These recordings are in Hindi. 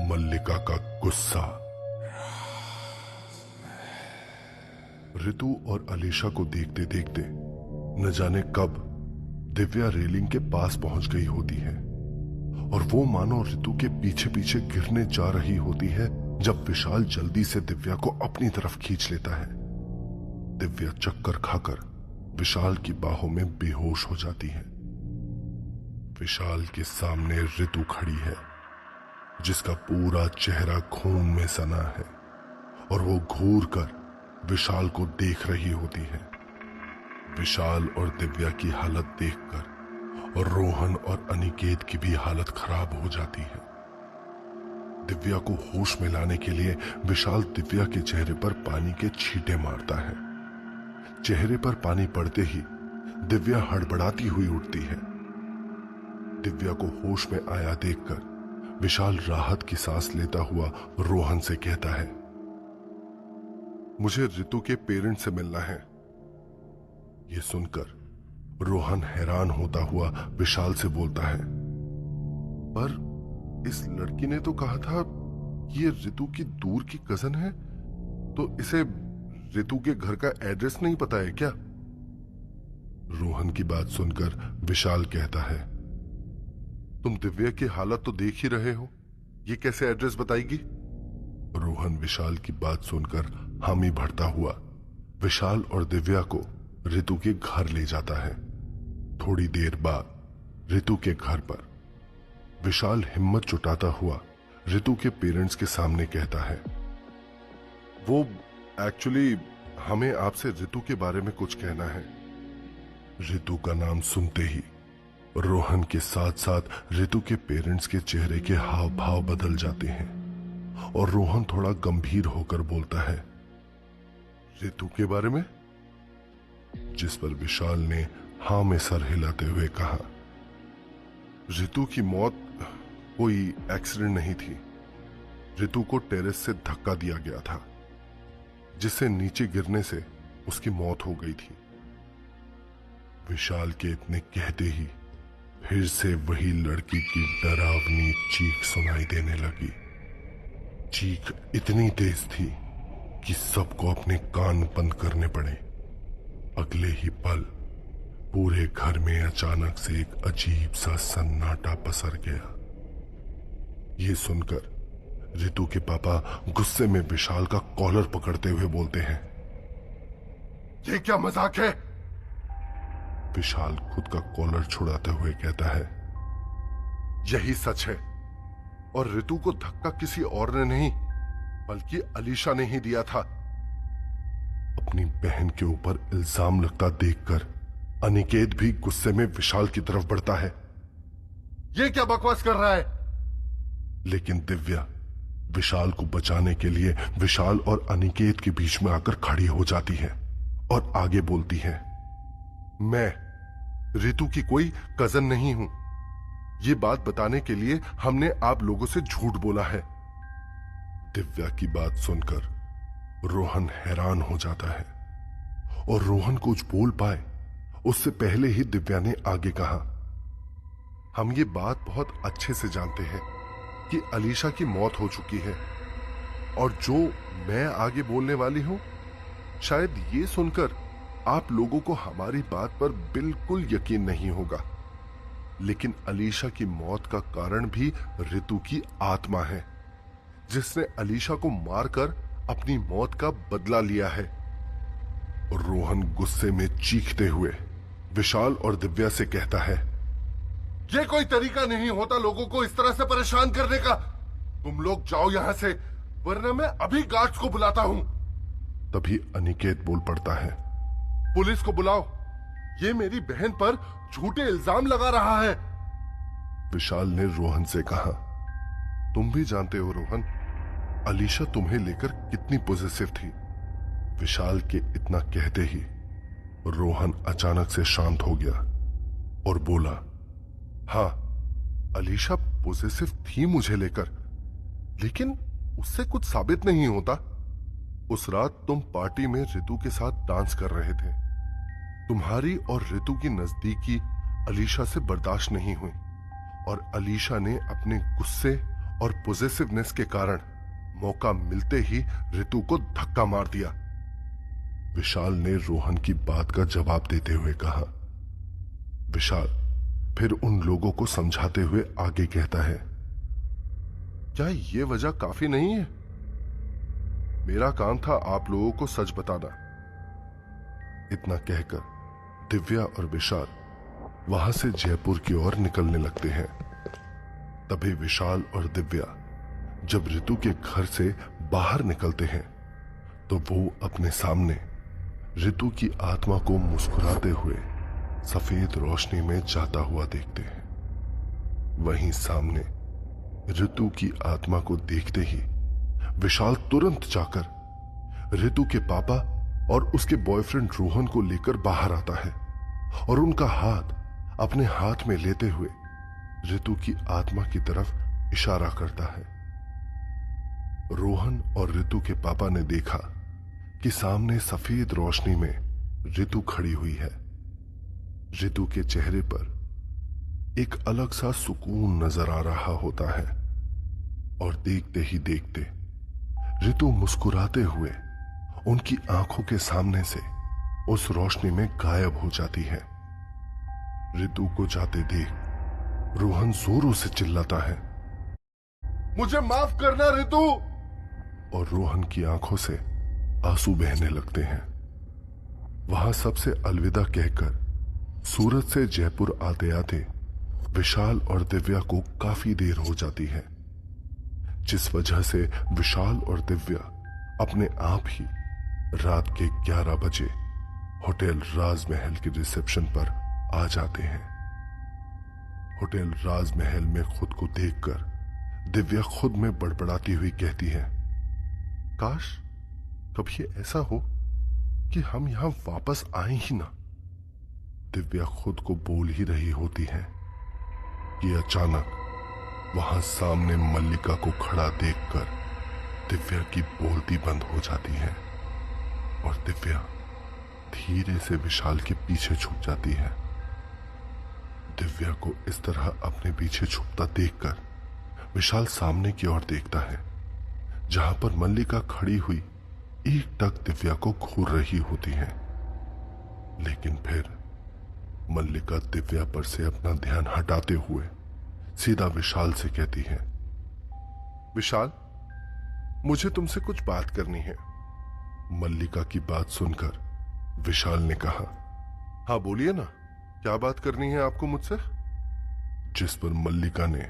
मल्लिका का गुस्सा। ऋतु और अलीशा को देखते देखते न जाने कब दिव्या रेलिंग के पास पहुंच गई होती है और वो मानो ऋतु के पीछे पीछे गिरने जा रही होती है जब विशाल जल्दी से दिव्या को अपनी तरफ खींच लेता है। दिव्या चक्कर खाकर विशाल की बाहों में बेहोश हो जाती है। विशाल के सामने ऋतु खड़ी है जिसका पूरा चेहरा खून में सना है और वो घूर कर विशाल को देख रही होती है। विशाल और दिव्या की हालत देखकर और रोहन और अनिकेत की भी हालत खराब हो जाती है। दिव्या को होश में लाने के लिए विशाल दिव्या के चेहरे पर पानी के छींटे मारता है। चेहरे पर पानी पड़ते ही दिव्या हड़बड़ाती हुई उठती है। दिव्या को होश में आया देखकर विशाल राहत की सांस लेता हुआ रोहन से कहता है, मुझे ऋतु के पेरेंट्स से मिलना है। यह सुनकर रोहन हैरान होता हुआ विशाल से बोलता है, पर इस लड़की ने तो कहा था कि ये ऋतु की दूर की कजन है, तो इसे ऋतु के घर का एड्रेस नहीं पता है क्या? रोहन की बात सुनकर विशाल कहता है, तुम दिव्या की हालत तो देख ही रहे हो, ये कैसे एड्रेस बताएगी? रोहन विशाल की बात सुनकर हामी भरता हुआ विशाल और दिव्या को ऋतु के घर ले जाता है। थोड़ी देर बाद ऋतु के घर पर विशाल हिम्मत जुटाता हुआ ऋतु के पेरेंट्स के सामने कहता है, वो एक्चुअली हमें आपसे ऋतु के बारे में कुछ कहना है। ऋतु का नाम सुनते ही रोहन के साथ साथ ऋतु के पेरेंट्स के चेहरे के हाव भाव बदल जाते हैं और रोहन थोड़ा गंभीर होकर बोलता है, ऋतु के बारे में? जिस पर विशाल ने हां में सर हिलाते हुए कहा, ऋतु की मौत कोई एक्सीडेंट नहीं थी। ऋतु को टेरेस से धक्का दिया गया था जिससे नीचे गिरने से उसकी मौत हो गई थी। विशाल के इतने कहते ही फिर से वही लड़की की डरावनी चीख सुनाई देने लगी। चीख इतनी तेज थी कि सबको अपने कान बंद करने पड़े। अगले ही पल पूरे घर में अचानक से एक अजीब सा सन्नाटा पसर गया। ये सुनकर ऋतु के पापा गुस्से में विशाल का कॉलर पकड़ते हुए बोलते हैं, ये क्या मजाक है? विशाल खुद का कॉलर छुड़ाते हुए कहता है, यही सच है और ऋतु को धक्का किसी और ने नहीं बल्कि अलीशा ने ही दिया था। अपनी बहन के ऊपर इल्जाम लगता देखकर अनिकेत भी गुस्से में विशाल की तरफ बढ़ता है, ये क्या बकवास कर रहा है? लेकिन दिव्या विशाल को बचाने के लिए विशाल और अनिकेत के बीच में आकर खड़ी हो जाती है और आगे बोलती है, मैं ऋतु की कोई कजन नहीं हूं। ये बात बताने के लिए हमने आप लोगों से झूठ बोला है। दिव्या की बात सुनकर रोहन हैरान हो जाता है और रोहन कुछ बोल पाए उससे पहले ही दिव्या ने आगे कहा, हम ये बात बहुत अच्छे से जानते हैं कि अलीशा की मौत हो चुकी है और जो मैं आगे बोलने वाली हूं शायद ये सुनकर आप लोगों को हमारी बात पर बिल्कुल यकीन नहीं होगा, लेकिन अलीशा की मौत का कारण भी ऋतु की आत्मा है जिसने अलीशा को मारकर अपनी मौत का बदला लिया है। रोहन गुस्से में चीखते हुए विशाल और दिव्या से कहता है, यह कोई तरीका नहीं होता लोगों को इस तरह से परेशान करने का। तुम लोग जाओ यहां से वरना मैं अभी गार्ड्स को बुलाता हूं। तभी अनिकेत बोल पड़ता है, पुलिस को बुलाओ, ये मेरी बहन पर झूठे इल्जाम लगा रहा है। विशाल ने रोहन से कहा, तुम भी जानते हो रोहन, अलीशा तुम्हें लेकर कितनी पॉजिटिव थी। विशाल के इतना कहते ही रोहन अचानक से शांत हो गया और बोला, हाँ अलीशा पॉजिटिव थी मुझे लेकर, लेकिन उससे कुछ साबित नहीं होता। उस रात तुम पार्टी में ऋतु के साथ डांस कर रहे थे। तुम्हारी और ऋतु की नजदीकी अलीशा से बर्दाश्त नहीं हुई और अलीशा ने अपने गुस्से और पोजेसिवनेस के कारण मौका मिलते ही ऋतु को धक्का मार दिया। विशाल ने रोहन की बात का जवाब देते हुए कहा। विशाल फिर उन लोगों को समझाते हुए आगे कहता है, क्या यह वजह काफी नहीं है? मेरा काम था आप लोगों को सच बताना। इतना कहकर दिव्या और विशाल वहां से जयपुर की ओर निकलने लगते हैं। तभी विशाल और दिव्या जब ऋतु के घर से बाहर निकलते हैं तो वो अपने सामने ऋतु की आत्मा को मुस्कुराते हुए सफेद रोशनी में जाता हुआ देखते हैं। वहीं सामने ऋतु की आत्मा को देखते ही विशाल तुरंत जाकर ऋतु के पापा और उसके बॉयफ्रेंड रोहन को लेकर बाहर आता है और उनका हाथ अपने हाथ में लेते हुए ऋतु की आत्मा की तरफ इशारा करता है। रोहन और ऋतु के पापा ने देखा कि सामने सफेद रोशनी में ऋतु खड़ी हुई है। ऋतु के चेहरे पर एक अलग सा सुकून नजर आ रहा होता है और देखते ही देखते ऋतु मुस्कुराते हुए उनकी आंखों के सामने से उस रोशनी में गायब हो जाती है। ऋतु को जाते देख रोहन जोरों से चिल्लाता है, मुझे माफ करना ऋतु। और रोहन की आंखों से आंसू बहने लगते हैं। वहां सबसे अलविदा कहकर सूरत से जयपुर आते आते विशाल और दिव्या को काफी देर हो जाती है, जिस वजह से विशाल और दिव्या अपने आप ही रात के 11 बजे होटल राजमहल के रिसेप्शन पर आ जाते हैं। होटल राजमहल में खुद को देखकर दिव्या खुद में बड़बड़ाती हुई कहती है, काश कभी ऐसा हो कि हम यहां वापस आए ही ना। दिव्या खुद को बोल ही रही होती है कि अचानक वहां सामने मल्लिका को खड़ा देखकर दिव्या की बोलती बंद हो जाती है और दिव्या धीरे से विशाल के पीछे छुप जाती है। दिव्या को इस तरह अपने पीछे छुपता देखकर विशाल सामने की ओर देखता है, जहां पर मल्लिका खड़ी हुई एकटक दिव्या को घूर रही होती है। लेकिन फिर मल्लिका दिव्या पर से अपना ध्यान हटाते हुए सीधा विशाल से कहती है, विशाल मुझे तुमसे कुछ बात करनी है। मल्लिका की बात सुनकर विशाल ने कहा, हाँ बोलिए ना, क्या बात करनी है आपको मुझसे? जिस पर मल्लिका ने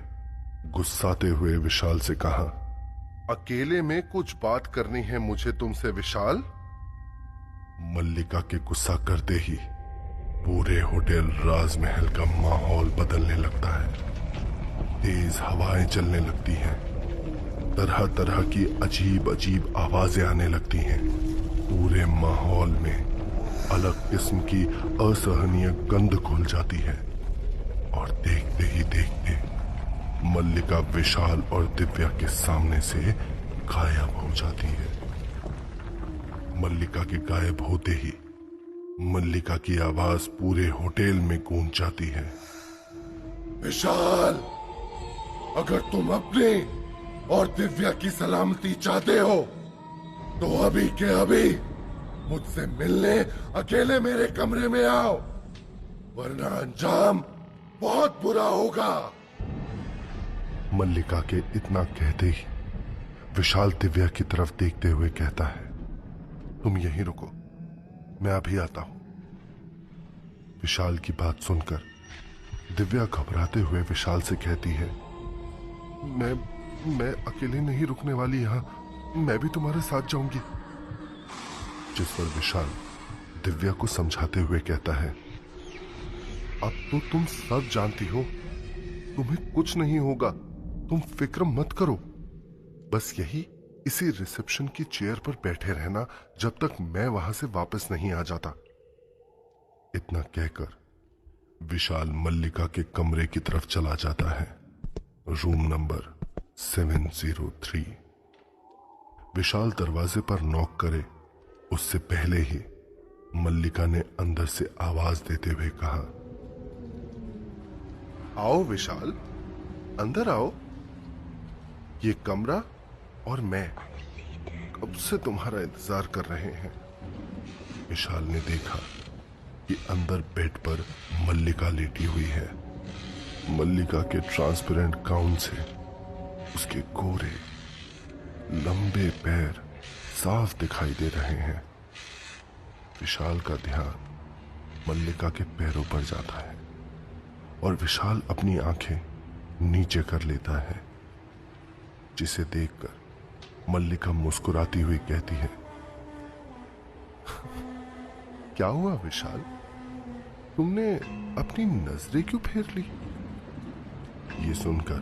गुस्साते हुए विशाल से कहा, अकेले में कुछ बात करनी है मुझे तुमसे विशाल। मल्लिका के गुस्सा करते ही पूरे होटल राजमहल का माहौल बदलने लगता है। तेज हवाएं चलने लगती हैं, तरह तरह की अजीब अजीब आवाजें आने लगती हैं। पूरे माहौल में अलग किस्म की असहनीय गंध घुल जाती है और देखते ही देखते मल्लिका विशाल और दिव्या के सामने से गायब हो जाती है। मल्लिका के गायब होते ही मल्लिका की आवाज पूरे होटल में गूंज जाती है, विशाल अगर तुम अपने और दिव्या की सलामती चाहते हो तो अभी के अभी मुझसे मिलने अकेले मेरे कमरे में आओ, वरना अंजाम बहुत बुरा होगा। मल्लिका के इतना कहते ही विशाल दिव्या की तरफ देखते हुए कहता है, तुम यहीं रुको, मैं अभी आता हूं। विशाल की बात सुनकर दिव्या घबराते हुए विशाल से कहती है, मैं अकेले नहीं रुकने वाली, यहां मैं भी तुम्हारे साथ जाऊंगी। जिस पर विशाल दिव्या को समझाते हुए कहता है, अब तो तुम सब जानती हो, तुम्हें कुछ नहीं होगा, तुम फिक्र मत करो। बस यही इसी रिसेप्शन की चेयर पर बैठे रहना जब तक मैं वहां से वापस नहीं आ जाता। इतना कहकर विशाल मल्लिका के कमरे की तरफ चला जाता है, रूम नंबर 703। विशाल दरवाजे पर नॉक करे उससे पहले ही मल्लिका ने अंदर से आवाज देते हुए कहा, आओ विशाल, अंदर आओ। ये कमरा और मैं कब से तुम्हारा इंतजार कर रहे हैं। विशाल ने देखा कि अंदर बेड पर मल्लिका लेटी हुई है। मल्लिका के ट्रांसपेरेंट गाउन से उसके गोरे लंबे पैर साफ दिखाई दे रहे हैं। विशाल का ध्यान मल्लिका के पैरों पर जाता है और विशाल अपनी आंखें नीचे कर लेता है, जिसे देखकर मल्लिका मुस्कुराती हुई कहती है, क्या हुआ विशाल, तुमने अपनी नजरें क्यों फेर ली? ये सुनकर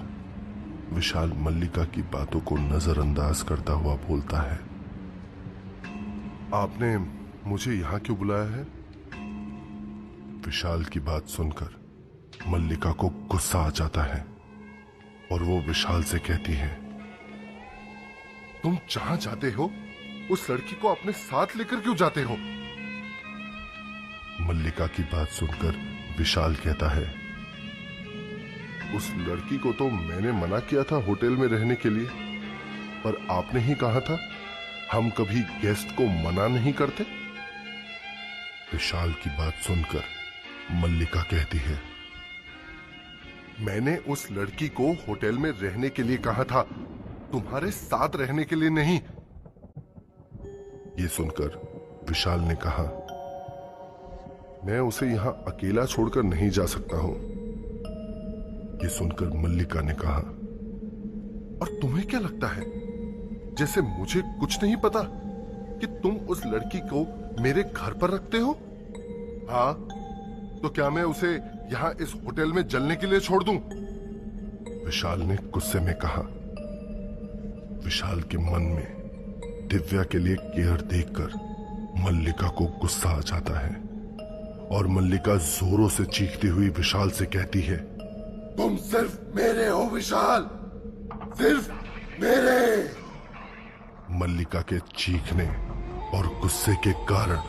विशाल मल्लिका की बातों को नजरअंदाज करता हुआ बोलता है, आपने मुझे यहां क्यों बुलाया है? विशाल की बात सुनकर मल्लिका को गुस्सा आ जाता है और वो विशाल से कहती है, तुम जहां जाते हो उस लड़की को अपने साथ लेकर क्यों जाते हो? मल्लिका की बात सुनकर विशाल कहता है, उस लड़की को तो मैंने मना किया था होटल में रहने के लिए, पर आपने ही कहा था हम कभी गेस्ट को मना नहीं करते। विशाल की बात सुनकर मल्लिका कहती है, मैंने उस लड़की को होटल में रहने के लिए कहा था, तुम्हारे साथ रहने के लिए नहीं। ये सुनकर विशाल ने कहा, मैं उसे यहां अकेला छोड़कर नहीं जा सकता हूं। ये सुनकर मल्लिका ने कहा, और तुम्हें क्या लगता है जैसे मुझे कुछ नहीं पता कि तुम उस लड़की को मेरे घर पर रखते हो? हाँ, तो क्या मैं उसे यहां इस होटल में जलने के लिए छोड़ दूं? विशाल ने गुस्से में कहा। विशाल के मन में दिव्या के लिए केयर देखकर मल्लिका को गुस्सा आ जाता है और मल्लिका जोरों से चीखती हुई विशाल से कहती है, तुम सिर्फ मेरे हो विशाल, सिर्फ मेरे। मल्लिका के चीखने और गुस्से के कारण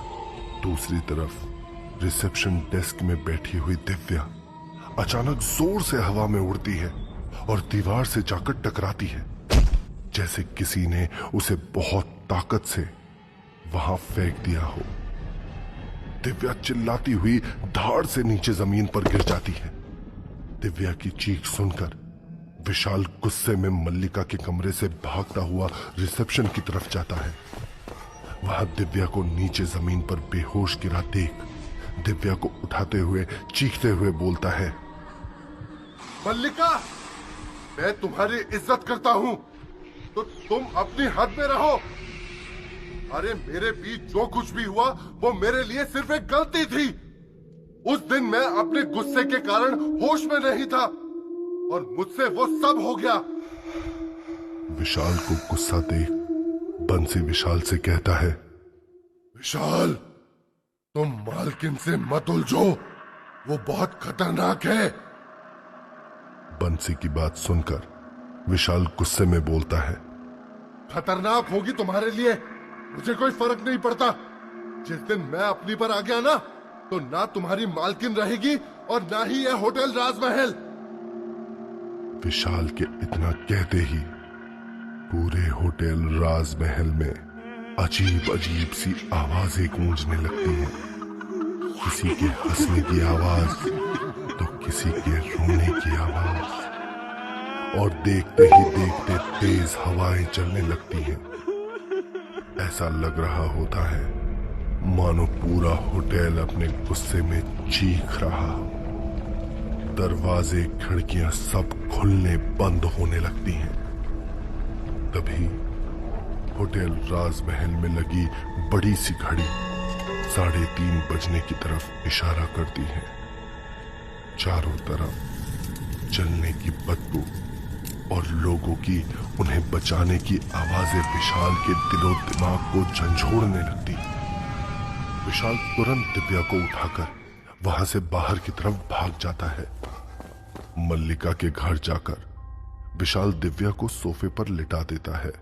दूसरी तरफ रिसेप्शन डेस्क में बैठी हुई दिव्या अचानक जोर से हवा में उड़ती है और दीवार से जाकर टकराती है, जैसे किसी ने उसे बहुत ताकत से वहां फेंक दिया हो। दिव्या चिल्लाती हुई धाड़ से नीचे जमीन पर गिर जाती है। दिव्या की चीख सुनकर विशाल गुस्से में मल्लिका के कमरे से भागता हुआ रिसेप्शन की तरफ जाता है। वहां दिव्या को नीचे जमीन पर बेहोश गिरा देख दिव्या को उठाते हुए चीखते हुए बोलता है, मल्लिका, मैं तुम्हारी इज्जत करता हूं, तो तुम अपनी हद में रहो। अरे मेरे बीच जो कुछ भी हुआ वो मेरे लिए सिर्फ एक गलती थी। उस दिन मैं अपने गुस्से के कारण होश में नहीं था और मुझसे वो सब हो गया। विशाल को गुस्सा देख बंसी विशाल से कहता है, विशाल, तुम मालकिन से मत उलझो, वो बहुत खतरनाक है। बंसी की बात सुनकर विशाल गुस्से में बोलता है, खतरनाक होगी तुम्हारे लिए, मुझे कोई फर्क नहीं पड़ता। जिस दिन मैं अपनी पर आ गया ना, तो ना तुम्हारी मालकिन रहेगी और ना ही यह होटल राजमहल। विशाल के इतना कहते ही पूरे होटल राजमहल में अजीब अजीब सी आवाजें गूंजने लगती हैं। किसी के हंसने की आवाज तो किसी के रोने की आवाज, और देखते ही देखते तेज हवाएं चलने लगती हैं। ऐसा लग रहा होता है मानो पूरा होटल अपने गुस्से में चीख रहा हो। दरवाजे खिड़कियां सब खुलने बंद होने लगती हैं। तभी होटल राजमहल में लगी बड़ी सी घड़ी 3:30 बजने की तरफ इशारा करती है। चारों तरफ जलने की बदबू और लोगों की उन्हें बचाने की आवाजें विशाल के दिलो दिमाग को झंझोड़ने लगती। विशाल तुरंत दिव्या को उठाकर वहां से बाहर की तरफ भाग जाता है। मल्लिका के घर जाकर विशाल दिव्या को सोफे पर लिटा देता है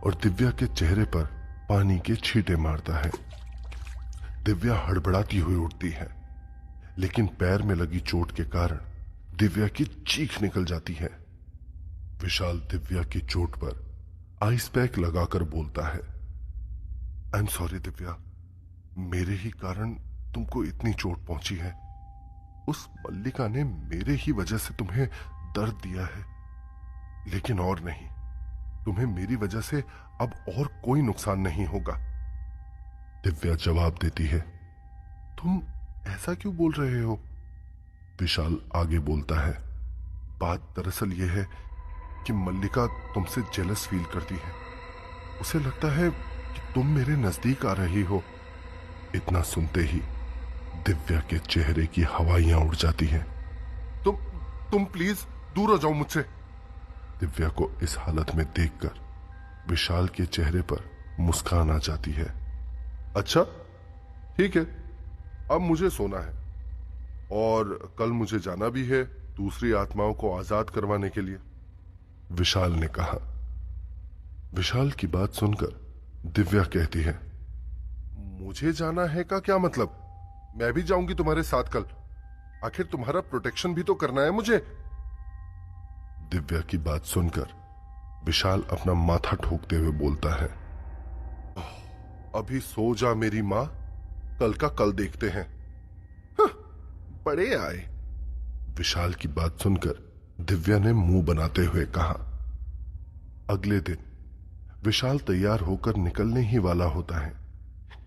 और दिव्या के चेहरे पर पानी के छींटे मारता है। दिव्या हड़बड़ाती हुई उठती है, लेकिन पैर में लगी चोट के कारण दिव्या की चीख निकल जाती है। विशाल दिव्या की चोट पर आइस पैक लगाकर बोलता है, आई एम सॉरी दिव्या, मेरे ही कारण तुमको इतनी चोट पहुंची है। उस मल्लिका ने मेरे ही वजह से तुम्हें दर्द दिया है, लेकिन और नहीं, तुम्हें मेरी वजह से अब और कोई नुकसान नहीं होगा। दिव्या जवाब देती है, तुम ऐसा क्यों बोल रहे हो? विशाल आगे बोलता है, बात दरअसल यह है कि मल्लिका तुमसे जेलस फील करती है। उसे लगता है कि तुम मेरे नजदीक आ रही हो। इतना सुनते ही दिव्या के चेहरे की हवाइयां उड़ जाती हैं। तुम प्लीज दूर हो जाओ मुझसे। दिव्या को इस हालत में देखकर विशाल के चेहरे पर मुस्कान आ जाती है। अच्छा ठीक है, अब मुझे सोना है और कल मुझे जाना भी है दूसरी आत्माओं को आजाद करवाने के लिए, विशाल ने कहा। विशाल की बात सुनकर दिव्या कहती है, मुझे जाना है का क्या मतलब? मैं भी जाऊंगी तुम्हारे साथ कल, आखिर तुम्हारा प्रोटेक्शन भी तो करना है मुझे। दिव्या की बात सुनकर विशाल अपना माथा ठोकते हुए बोलता है, अभी सो जा मेरी मां, कल का कल देखते हैं। बड़े आए। विशाल की बात सुनकर दिव्या ने मुंह बनाते हुए कहा। अगले दिन विशाल तैयार होकर निकलने ही वाला होता है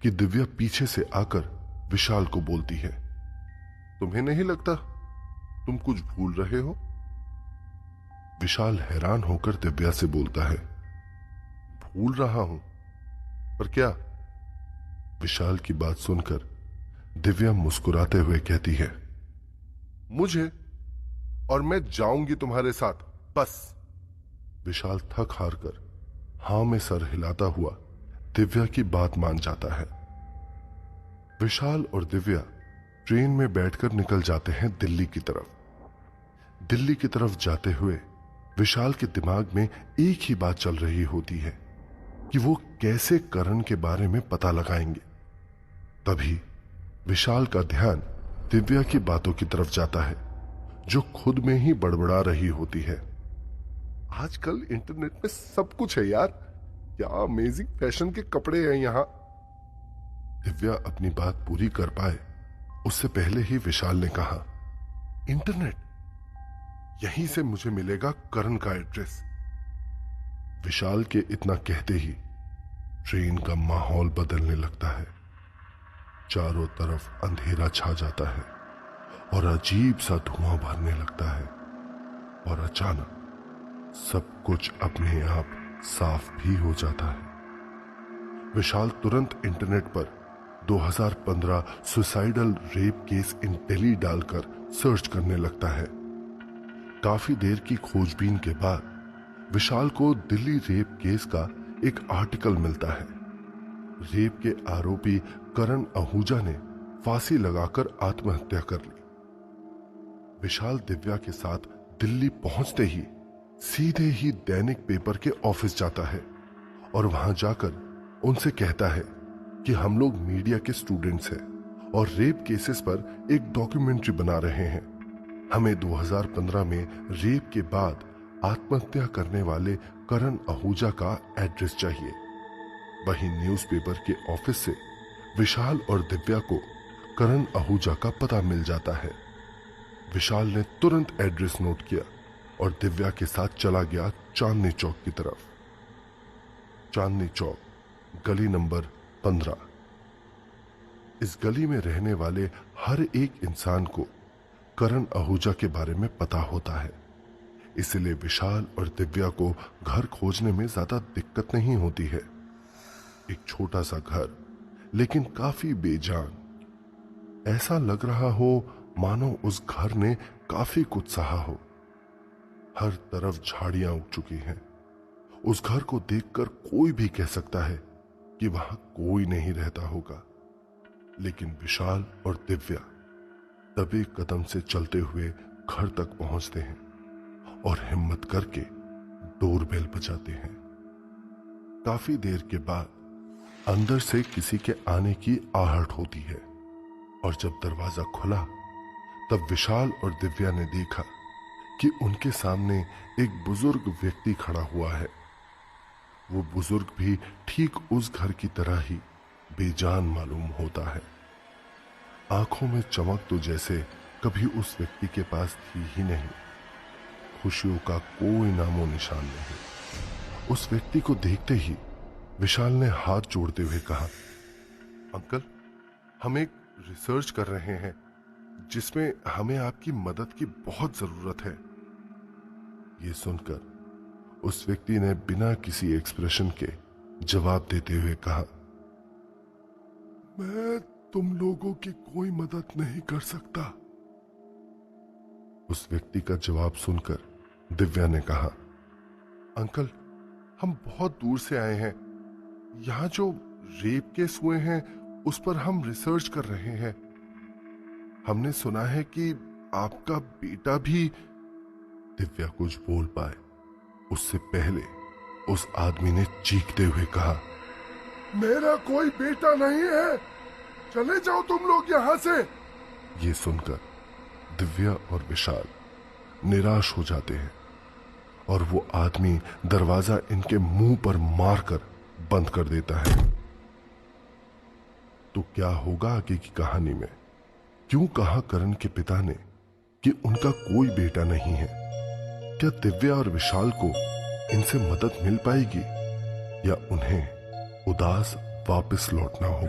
कि दिव्या पीछे से आकर विशाल को बोलती है, तुम्हें नहीं लगता तुम कुछ भूल रहे हो? विशाल हैरान होकर दिव्या से बोलता है, भूल रहा हूं? पर क्या? विशाल की बात सुनकर दिव्या मुस्कुराते हुए कहती है, मुझे, और मैं जाऊंगी तुम्हारे साथ, बस। विशाल थक हार कर हां में सर हिलाता हुआ दिव्या की बात मान जाता है। विशाल और दिव्या ट्रेन में बैठकर निकल जाते हैं दिल्ली की तरफ। दिल्ली की तरफ जाते हुए विशाल के दिमाग में एक ही बात चल रही होती है कि वो कैसे करण के बारे में पता लगाएंगे। तभी विशाल का ध्यान दिव्या की बातों की तरफ जाता है, जो खुद में ही बड़बड़ा रही होती है। आजकल इंटरनेट में सब कुछ है यार, क्या अमेजिंग फैशन के कपड़े हैं यहां। दिव्या अपनी बात पूरी कर पाए उससे पहले ही विशाल ने कहा, इंटरनेट, यहीं से मुझे मिलेगा करण का एड्रेस। विशाल के इतना कहते ही ट्रेन का माहौल बदलने लगता है। चारों तरफ अंधेरा छा जाता है और अजीब सा धुआं भरने लगता है, और अचानक सब कुछ अपने आप साफ भी हो जाता है। विशाल तुरंत इंटरनेट पर 2015 suicidal rape case in Delhi डालकर सर्च करने लगता है। काफी देर की खोजबीन के बाद विशाल को दिल्ली रेप केस का एक आर्टिकल मिलता है। रेप के आरोपी करण आहूजा ने फांसी लगाकर आत्महत्या कर ली। विशाल दिव्या के साथ दिल्ली पहुंचते ही सीधे ही दैनिक पेपर के ऑफिस जाता है और वहां जाकर उनसे कहता है कि हम लोग मीडिया के स्टूडेंट्स हैं और रेप केसेस पर एक डॉक्यूमेंट्री बना रहे हैं। हमें 2015 में रेप के बाद आत्महत्या करने वाले करण आहूजा का एड्रेस चाहिए। वहीं न्यूज़पेपर के ऑफिस से विशाल और दिव्या को करण आहूजा का पता मिल जाता है। विशाल ने तुरंत एड्रेस नोट किया और दिव्या के साथ चला गया चांदनी चौक की तरफ। चांदनी चौक, गली नंबर 15। इस गली में रहने वाले हर एक इंसान को करण आहूजा के बारे में पता होता है, इसलिए विशाल और दिव्या को घर खोजने में ज्यादा दिक्कत नहीं होती है। एक छोटा सा घर, लेकिन काफी बेजान। ऐसा लग रहा हो मानो उस घर ने काफी कुछ सहा हो। हर तरफ झाड़ियां उग चुकी हैं। उस घर को देखकर कोई भी कह सकता है कि वहां कोई नहीं रहता होगा, लेकिन विशाल और दिव्या दबे कदम से चलते हुए घर तक पहुंचते हैं और हिम्मत करके डोरबेल बजाते हैं। काफी देर के बाद अंदर से किसी के आने की आहट होती है और जब दरवाजा खुला तब विशाल और दिव्या ने देखा कि उनके सामने एक बुजुर्ग व्यक्ति खड़ा हुआ है। वो बुजुर्ग भी ठीक उस घर की तरह ही बेजान मालूम होता है। आंखों में चमक तो जैसे कभी उस व्यक्ति के पास थी ही नहीं। खुशियों का कोई नामो निशान नहीं। उस व्यक्ति को देखते ही विशाल ने हाथ जोड़ते हुए कहा, अंकल, हम एक रिसर्च कर रहे हैं जिसमें हमें आपकी मदद की बहुत जरूरत है। ये सुनकर उस व्यक्ति ने बिना किसी एक्सप्रेशन के जवाब देते हुए कहा, मैं तुम लोगों की कोई मदद नहीं कर सकता। उस व्यक्ति का जवाब सुनकर दिव्या ने कहा, अंकल, हम बहुत दूर से आए हैं। यहां जो रेप केस हुए हैं उस पर हम रिसर्च कर रहे हैं। हमने सुना है कि आपका बेटा भी। दिव्या कुछ बोल पाए उससे पहले उस आदमी ने चीखते हुए कहा, मेरा कोई बेटा नहीं है, चले जाओ तुम लोग यहां से। ये सुनकर दिव्या और विशाल निराश हो जाते हैं और वो आदमी दरवाजा इनके मुंह पर मारकर बंद कर देता है। तो क्या होगा आगे की कहानी में? क्यों कहा करण के पिता ने कि उनका कोई बेटा नहीं है? क्या दिव्या और विशाल को इनसे मदद मिल पाएगी या उन्हें उदास वापस लौटना होगा?